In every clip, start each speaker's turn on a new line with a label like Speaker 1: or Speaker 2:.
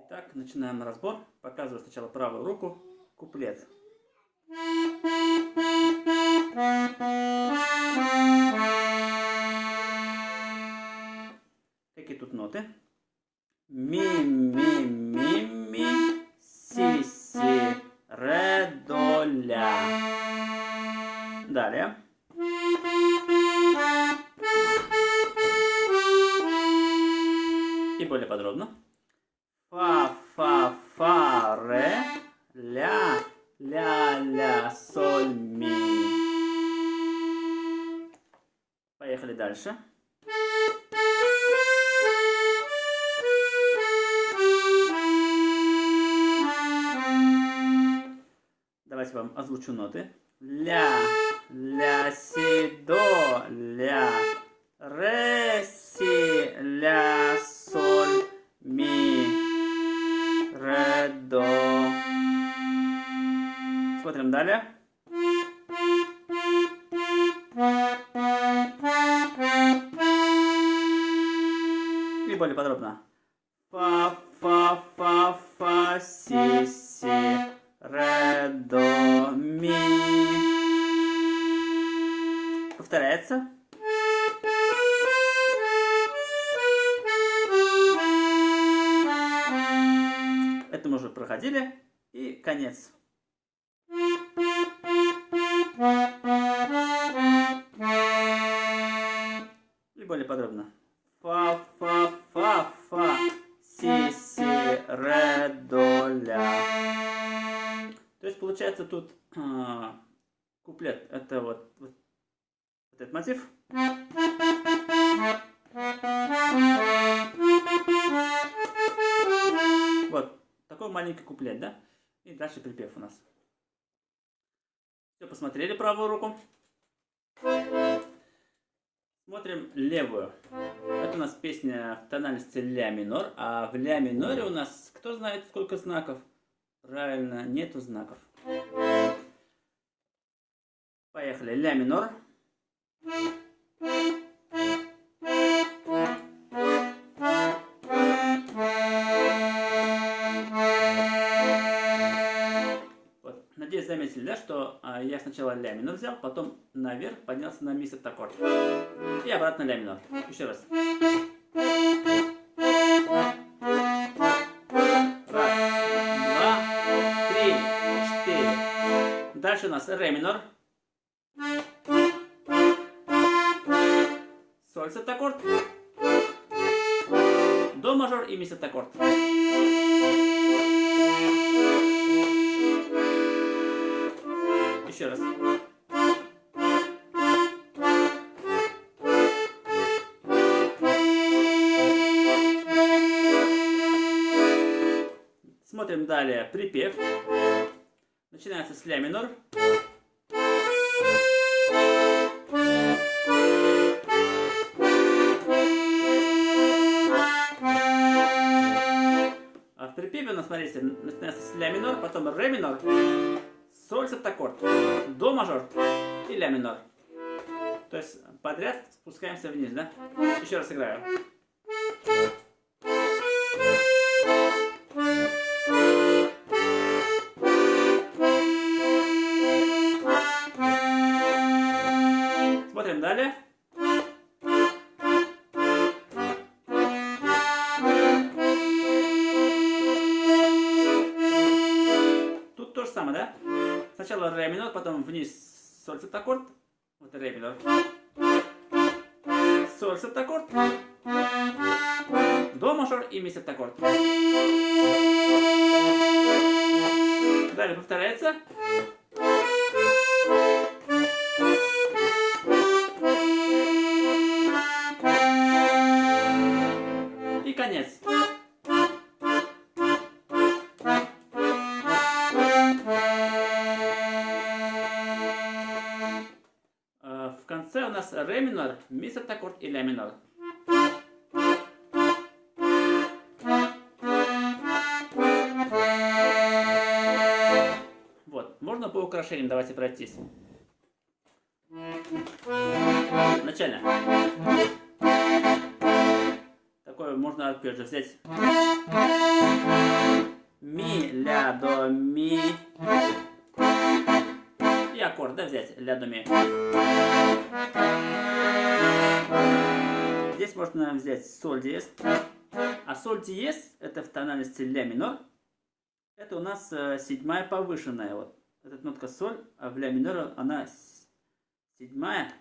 Speaker 1: Итак, начинаем разбор. Показываю сначала правую руку, куплет. Какие тут ноты? Ми, ми, ми, ми, си, си, ре, до, ля. Далее. И более подробно. Фа, фа, фа, ре, ля, ля, ля, соль, ми. Поехали дальше. Давайте вам озвучу ноты. Ля, ля, си, до, ля, ре, си, ля, соль, ми, ре, до. Смотрим далее. И более подробно. Фа, фа, фа, фа, си, си, ре, до, ми. Повторяется. Это мы уже проходили. И конец. И более подробно. Фа, фа, фа, фа, си, си, ре, до, ля. То есть получается тут куплет. Это вот этот мотив. Вот такой маленький куплет, да? И дальше припев у нас. Все, посмотрели правую руку. Смотрим левую. Это у нас песня в тональности ля минор. А в ля миноре у нас, кто знает, сколько знаков? Правильно, нету знаков. Поехали. Ля минор. Надеюсь, заметили, да, что я сначала ля минор взял, потом наверх поднялся на ми септаккорд. И обратно ля минор. Еще раз. Раз, два, три, четыре. Дальше у нас ре минор. Соль септаккорд. До мажор и ми септаккорд. Еще раз. Смотрим далее припев. Начинается с ля минор. А в припеве у нас, смотрите, начинается с ля минор, потом ре минор, соль септаккорд, до мажор и ля минор. То есть подряд спускаемся вниз, да? Еще раз играю. Смотрим далее. Тут то же самое, да? Сначала ре минор, потом вниз соль септаккорд. Вот ре минор. Соль соль септаккорд, до мажор и ми септаккорд. Далее повторяется. И конец. В конце у нас ре минор, ми септаккорд и ля минор. Вот, можно по украшениям, давайте пройтись. Начально. Такое можно опять же взять. Ми, ля, до, ми. И аккорд, да, взять, ля, до, ми. Здесь можно взять соль диез. А соль диез это в тональности ля минор. Это у нас седьмая повышенная. Вот эта нотка соль, а в ля миноре она седьмая,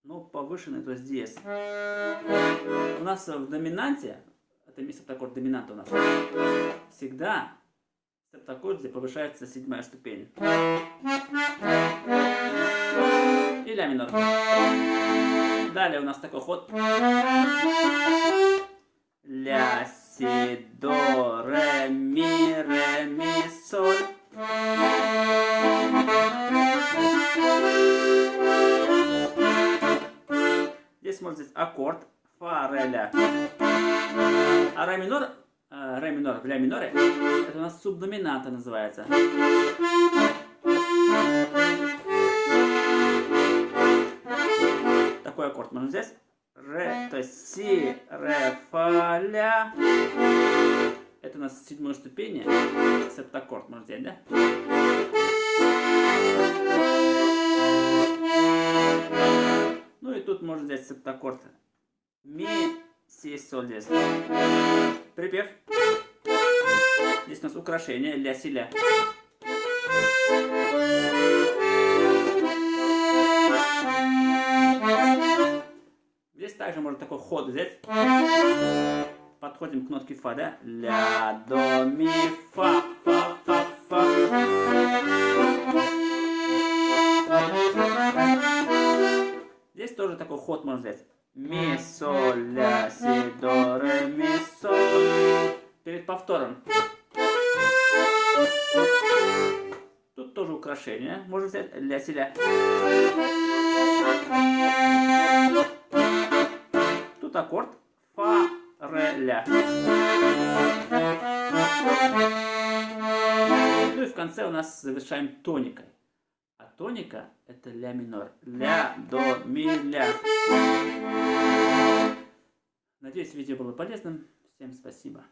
Speaker 1: но повышенная, то есть диез. У нас в доминанте, это ми септаккорд доминант у нас, всегда в септаккорде повышается седьмая ступень. И ля минор. Далее у нас такой ход. Ля, си, до, ре, ми, соль. Здесь можно здесь аккорд, фа, ре, ля. А ре минор в ля миноре, это у нас субдоминанта называется. Такой аккорд можно здесь. Ре, то есть си, ре, фа, ля. Это у нас седьмой ступени. Септаккорд можно взять, да? Ну и тут можно взять септаккорд. Ми, си, соль здесь. Припев. Здесь у нас украшение. Ля, си, ля. Здесь также можно такой ход взять. Подходим к нотке фа, да? Ля, до, ми, фа, фа, фа, фа. Здесь тоже такой ход можно взять. Ми, соль, ля, си, до, ре, ми, соль. Перед повтором. Тут тоже украшение. Можно взять ля, си, ля. Тут аккорд фа, ре, ля. Ну и в конце у нас завершаем тоникой. А тоника это ля минор. Ля, до, ми, ля. Надеюсь, видео было полезным. Всем спасибо.